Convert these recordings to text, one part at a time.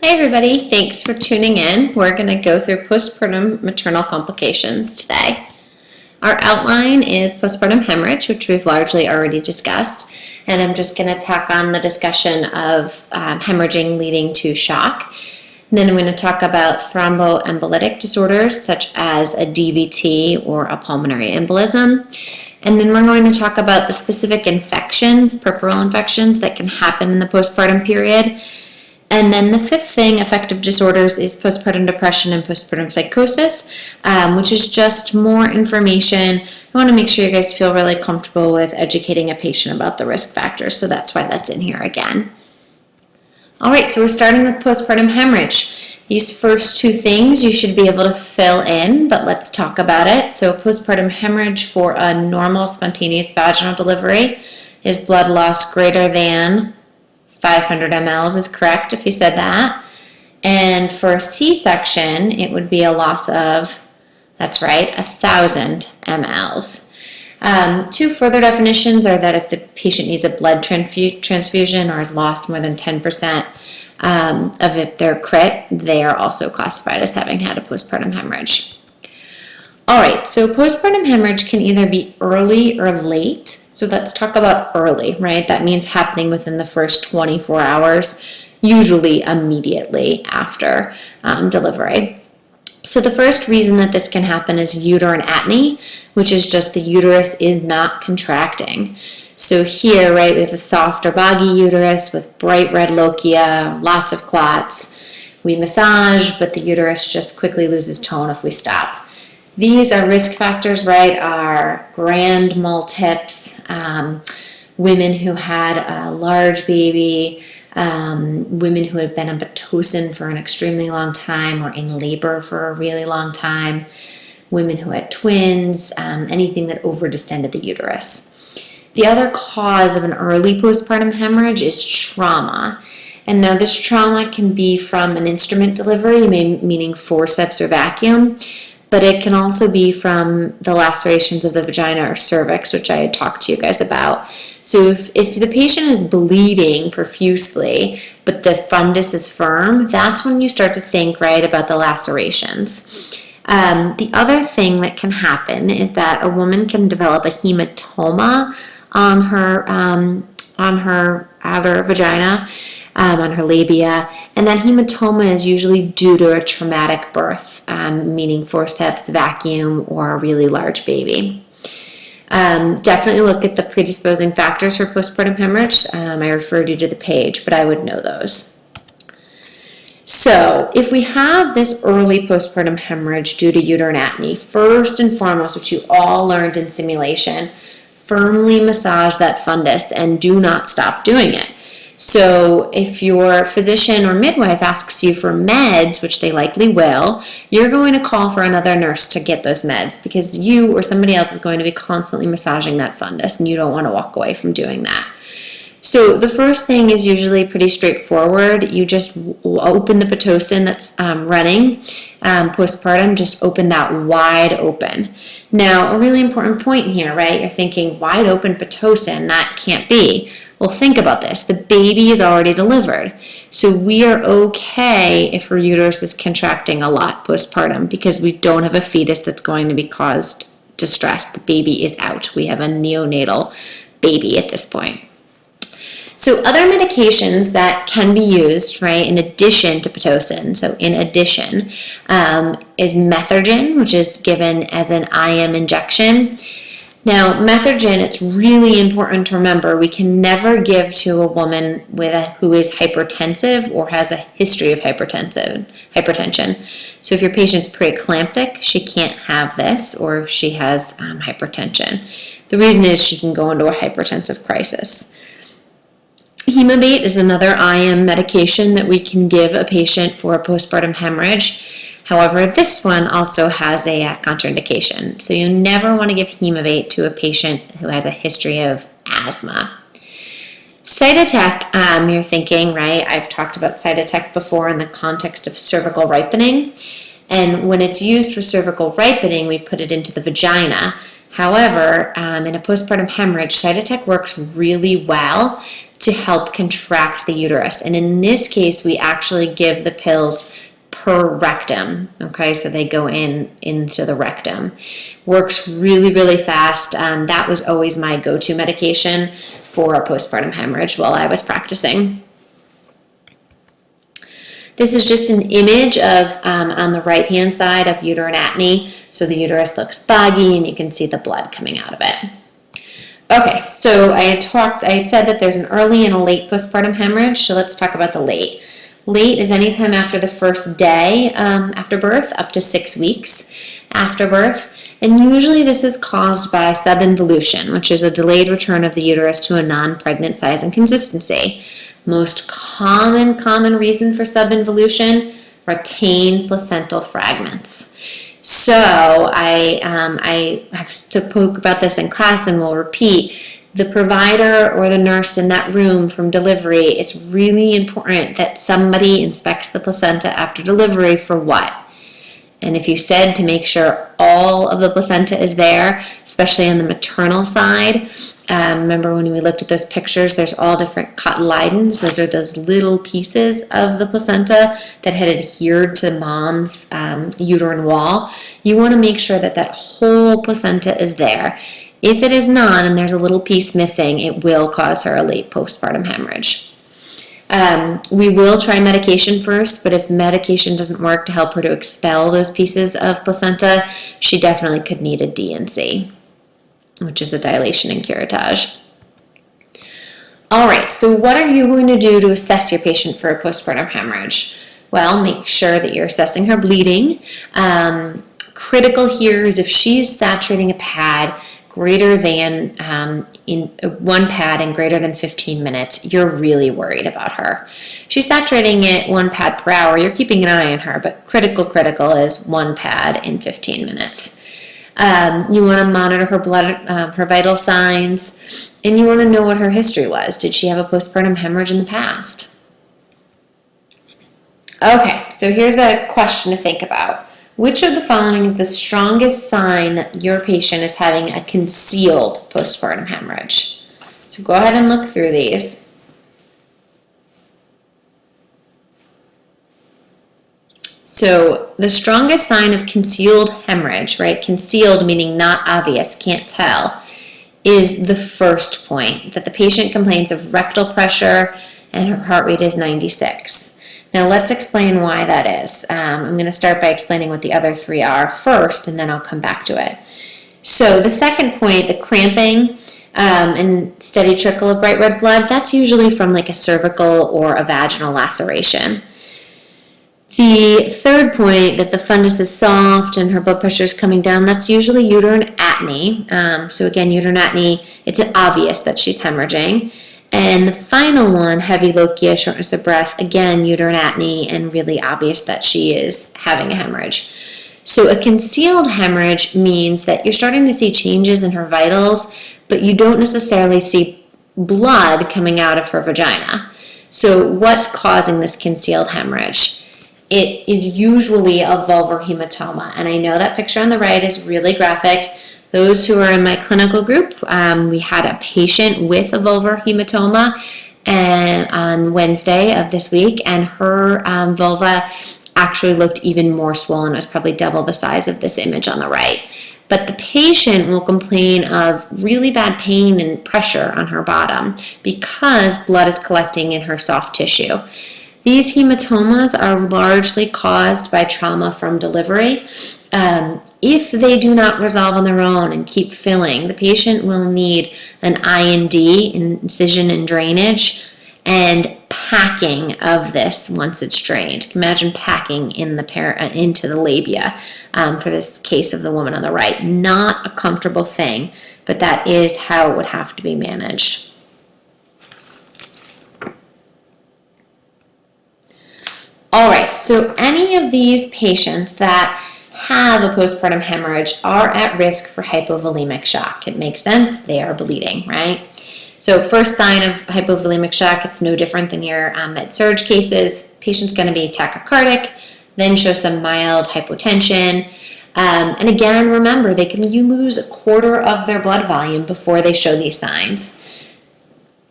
Hey everybody, thanks for tuning in. We're going to go through postpartum maternal complications today. Our outline is postpartum hemorrhage, which we've largely already discussed, and I'm just going to tack on the discussion of hemorrhaging leading to shock. And then I'm going to talk about thromboembolic disorders such as a DVT or a pulmonary embolism. And then we're going to talk about the specific infections, puerperal infections that can happen in the postpartum period. And then the fifth thing, affective disorders, is postpartum depression and postpartum psychosis, which is just more information. I want to make sure you guys feel really comfortable with educating a patient about the risk factors, so that's why that's in here again. All right, so we're starting with postpartum hemorrhage. These first two things you should be able to fill in, but let's talk about it. So postpartum hemorrhage for a normal spontaneous vaginal delivery is blood loss greater than 500 mLs is correct if you said that. And for a C-section, it would be a loss of, that's right, 1,000 mLs. Two further definitions are that if the patient needs a blood transfusion or has lost more than 10% of their crit, they are also classified as having had a postpartum hemorrhage. All right, so postpartum hemorrhage can either be early or late. So let's talk about early, right? That means happening within the first 24 hours, usually immediately after delivery. So the first reason that this can happen is uterine atony, which is just the uterus is not contracting. So here, right, we have a soft or boggy uterus with bright red lochia, lots of clots. We massage, but the uterus just quickly loses tone if we stop. These are risk factors, right, are grand multips, women who had a large baby, women who had been on Pitocin for an extremely long time or in labor for a really long time, women who had twins, anything that overdistended the uterus. The other cause of an early postpartum hemorrhage is trauma. And now this trauma can be from an instrument delivery, meaning forceps or vacuum, but it can also be from the lacerations of the vagina or cervix, which I had talked to you guys about. So if the patient is bleeding profusely, but the fundus is firm, that's when you start to think, right, about the lacerations. The other thing that can happen is that a woman can develop a hematoma on her outer vagina, on her labia, and that hematoma is usually due to a traumatic birth, meaning forceps, vacuum, or a really large baby. Definitely look at the predisposing factors for postpartum hemorrhage. I referred you to the page, but I would know those. So if we have this early postpartum hemorrhage due to uterine atony, first and foremost, which you all learned in simulation, firmly massage that fundus and do not stop doing it. So if your physician or midwife asks you for meds, which they likely will, you're going to call for another nurse to get those meds because you or somebody else is going to be constantly massaging that fundus and you don't want to walk away from doing that. So the first thing is usually pretty straightforward. You just open the Pitocin that's running postpartum, just open that wide open. Now, a really important point here, right? You're thinking, wide open Pitocin, that can't be. Well, think about this. The baby is already delivered. So we are okay if her uterus is contracting a lot postpartum because we don't have a fetus that's going to be caused distress. The baby is out. We have a neonatal baby at this point. So other medications that can be used, right, in addition to Pitocin, so in addition, is Methergin, which is given as an IM injection. Now, Methergin, it's really important to remember, we can never give to a woman who is hypertensive or has a history of hypertension. So if your patient's preeclamptic, she can't have this, or if she has hypertension. The reason is she can go into a hypertensive crisis. Hemabate is another IM medication that we can give a patient for a postpartum hemorrhage. However, this one also has a contraindication. So you never want to give Hemabate to a patient who has a history of asthma. Cytotec, you're thinking, right? I've talked about Cytotec before in the context of cervical ripening. And when it's used for cervical ripening, we put it into the vagina. However, in a postpartum hemorrhage, Cytotec works really well to help contract the uterus. And in this case, we actually give the pills per rectum. Okay, so they go into the rectum. Works really, really fast. That was always my go-to medication for a postpartum hemorrhage while I was practicing. This is just an image of, on the right-hand side, of uterine atony. So the uterus looks foggy and you can see the blood coming out of it. Okay, so I had said that there's an early and a late postpartum hemorrhage, so let's talk about the late. Late is anytime after the first day after birth, up to 6 weeks after birth, and usually this is caused by subinvolution, which is a delayed return of the uterus to a non-pregnant size and consistency. Most common reason for subinvolution, retained placental fragments. So I have to poke about this in class and will repeat. The provider or the nurse in that room from delivery, it's really important that somebody inspects the placenta after delivery for what? And if you said to make sure all of the placenta is there, especially on the maternal side, remember when we looked at those pictures, there's all different cotyledons. Those are those little pieces of the placenta that had adhered to mom's uterine wall. You want to make sure that that whole placenta is there. If it is not, and there's a little piece missing, it will cause her a late postpartum hemorrhage. We will try medication first, but if medication doesn't work to help her to expel those pieces of placenta, she definitely could need a D&C, which is a dilation and curettage. All right, so what are you going to do to assess your patient for a postpartum hemorrhage? Well, make sure that you're assessing her bleeding. Critical here is if she's saturating a pad greater than in one pad in greater than 15 minutes, you're really worried about her. She's saturating it 1 pad per hour, you're keeping an eye on her, but critical is 1 pad in 15 minutes. You want to monitor her blood, her vital signs, and you want to know what her history was. Did she have a postpartum hemorrhage in the past? Okay, so here's a question to think about. Which of the following is the strongest sign that your patient is having a concealed postpartum hemorrhage? So go ahead and look through these. So the strongest sign of concealed hemorrhage, right? Concealed meaning not obvious, can't tell, is the first point, that the patient complains of rectal pressure and her heart rate is 96. Now let's explain why that is. I'm going to start by explaining what the other 3 are first, and then I'll come back to it. So the second point, the cramping and steady trickle of bright red blood, that's usually from like a cervical or a vaginal laceration. The third point, that the fundus is soft and her blood pressure is coming down, that's usually uterine atony. So again, uterine atony, it's obvious that she's hemorrhaging. And the final one, heavy lochia, shortness of breath, again, uterine atony, and really obvious that she is having a hemorrhage. So a concealed hemorrhage means that you're starting to see changes in her vitals, but you don't necessarily see blood coming out of her vagina. So what's causing this concealed hemorrhage? It is usually a vulvar hematoma, and I know that picture on the right is really graphic. Those who are in my clinical group, we had a patient with a vulvar hematoma on Wednesday of this week, and her vulva actually looked even more swollen. It was probably double the size of this image on the right. But the patient will complain of really bad pain and pressure on her bottom because blood is collecting in her soft tissue. These hematomas are largely caused by trauma from delivery. If they do not resolve on their own and keep filling, the patient will need an IND, incision and drainage, and packing of this once it's drained. Imagine packing in the into the labia for this case of the woman on the right. Not a comfortable thing, but that is how it would have to be managed. All right, so any of these patients that have a postpartum hemorrhage are at risk for hypovolemic shock. It makes sense, they are bleeding, right? So first sign of hypovolemic shock, it's no different than your med-surg cases. Patient's going to be tachycardic, then show some mild hypotension. And again, remember, you lose 1/4 of their blood volume before they show these signs.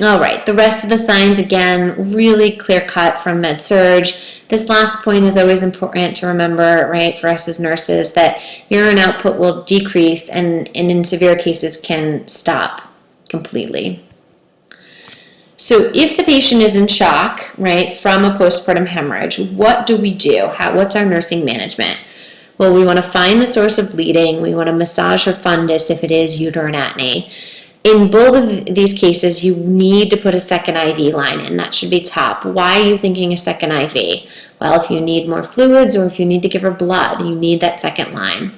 All right, the rest of the signs, again, really clear cut from med-surg. This last point is always important to remember, right, for us as nurses, that urine output will decrease and in severe cases can stop completely. So if the patient is in shock, right, from a postpartum hemorrhage, what do we do? What's our nursing management? Well, we want to find the source of bleeding. We want to massage her fundus if it is uteroanatomy. In both of these cases, you need to put a second IV line in. That should be top. Why are you thinking a second IV? Well, if you need more fluids or if you need to give her blood, you need that second line.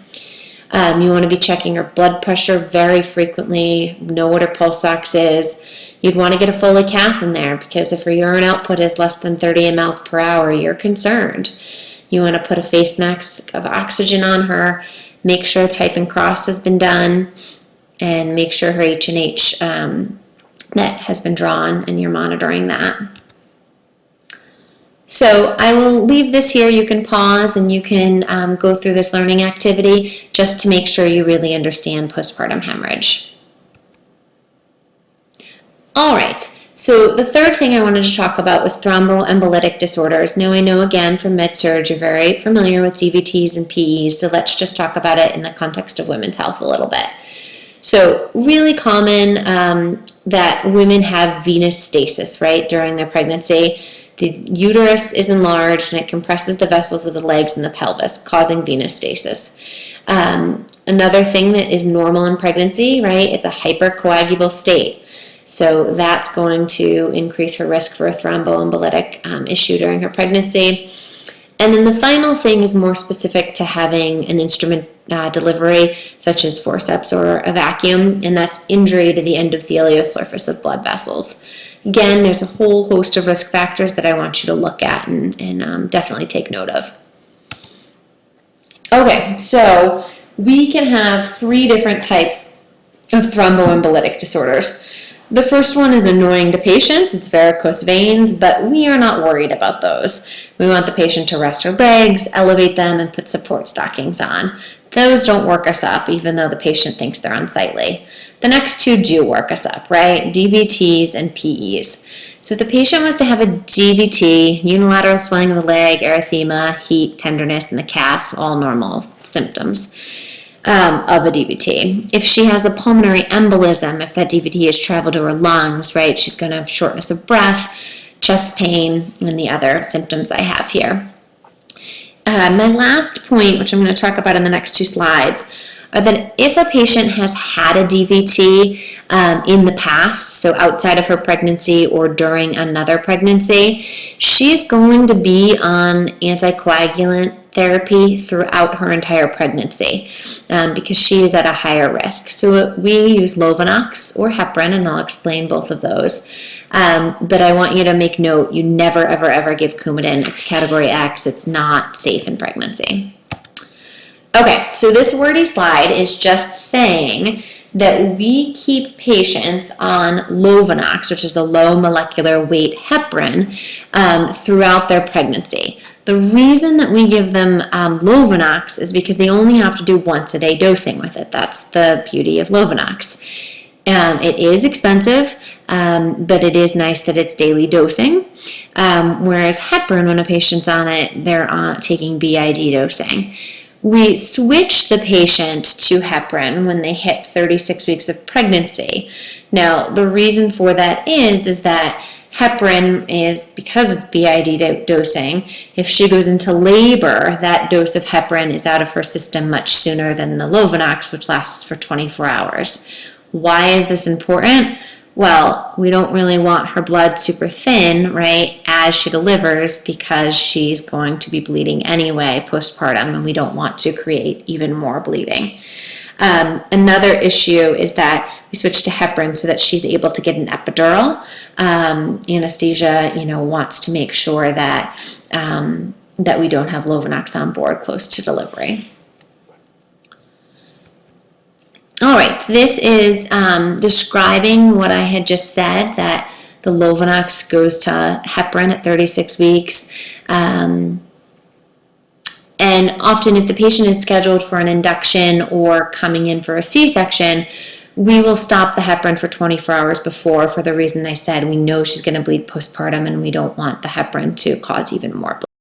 You want to be checking her blood pressure very frequently, know what her pulse ox is. You'd want to get a Foley cath in there because if her urine output is less than 30 mLs per hour, you're concerned. You want to put a face mask of oxygen on her, make sure type and cross has been done, and make sure her H&H that has been drawn and you're monitoring that. So I will leave this here. You can pause and you can go through this learning activity just to make sure you really understand postpartum hemorrhage. All right, so the third thing I wanted to talk about was thromboembolic disorders. Now I know again from med-surg you're very familiar with DVTs and PEs, so let's just talk about it in the context of women's health a little bit. So really common that women have venous stasis, right, during their pregnancy. The uterus is enlarged and it compresses the vessels of the legs and the pelvis, causing venous stasis. Another thing that is normal in pregnancy, right, it's a hypercoagulable state. So that's going to increase her risk for a thromboembolic issue during her pregnancy. And then the final thing is more specific to having an instrument delivery, such as forceps or a vacuum, and that's injury to the endothelial surface of blood vessels. Again, there's a whole host of risk factors that I want you to look at and definitely take note of. Okay, so we can have 3 different types of thromboembolic disorders. The first one is annoying to patients. It's varicose veins, but we are not worried about those. We want the patient to rest her legs, elevate them, and put support stockings on. Those don't work us up, even though the patient thinks they're unsightly. The next 2 do work us up, right? DVTs and PEs. So if the patient was to have a DVT, unilateral swelling of the leg, erythema, heat, tenderness in the calf, all normal symptoms of a DVT. If she has a pulmonary embolism, if that DVT has traveled to her lungs, right, she's going to have shortness of breath, chest pain, and the other symptoms I have here. My last point, which I'm going to talk about in the next 2 slides, are that if a patient has had a DVT in the past, so outside of her pregnancy or during another pregnancy, she's going to be on anticoagulant therapy throughout her entire pregnancy because she is at a higher risk. So we use Lovenox or heparin, and I'll explain both of those. But I want you to make note, you never, ever, ever give Coumadin. It's category X. It's not safe in pregnancy. Okay, so this wordy slide is just saying that we keep patients on Lovenox, which is the low molecular weight heparin, throughout their pregnancy. The reason that we give them Lovenox is because they only have to do once a day dosing with it. That's the beauty of Lovenox. It is expensive, but it is nice that it's daily dosing. Whereas heparin, when a patient's on it, they're taking BID dosing. We switch the patient to heparin when they hit 36 weeks of pregnancy. Now, the reason for that is that heparin is, because it's BID dosing, if she goes into labor, that dose of heparin is out of her system much sooner than the Lovenox, which lasts for 24 hours. Why is this important? Well, we don't really want her blood super thin, right, as she delivers because she's going to be bleeding anyway postpartum, and we don't want to create even more bleeding. Another issue is that we switch to heparin so that she's able to get an epidural. Anesthesia, wants to make sure that that we don't have Lovenox on board close to delivery. All right, this is describing what I had just said, that the Lovenox goes to heparin at 36 weeks. And often if the patient is scheduled for an induction or coming in for a C-section, We will stop the heparin for 24 hours before, for the reason I said. We know she's going to bleed postpartum, and we don't want the heparin to cause even more bleeding.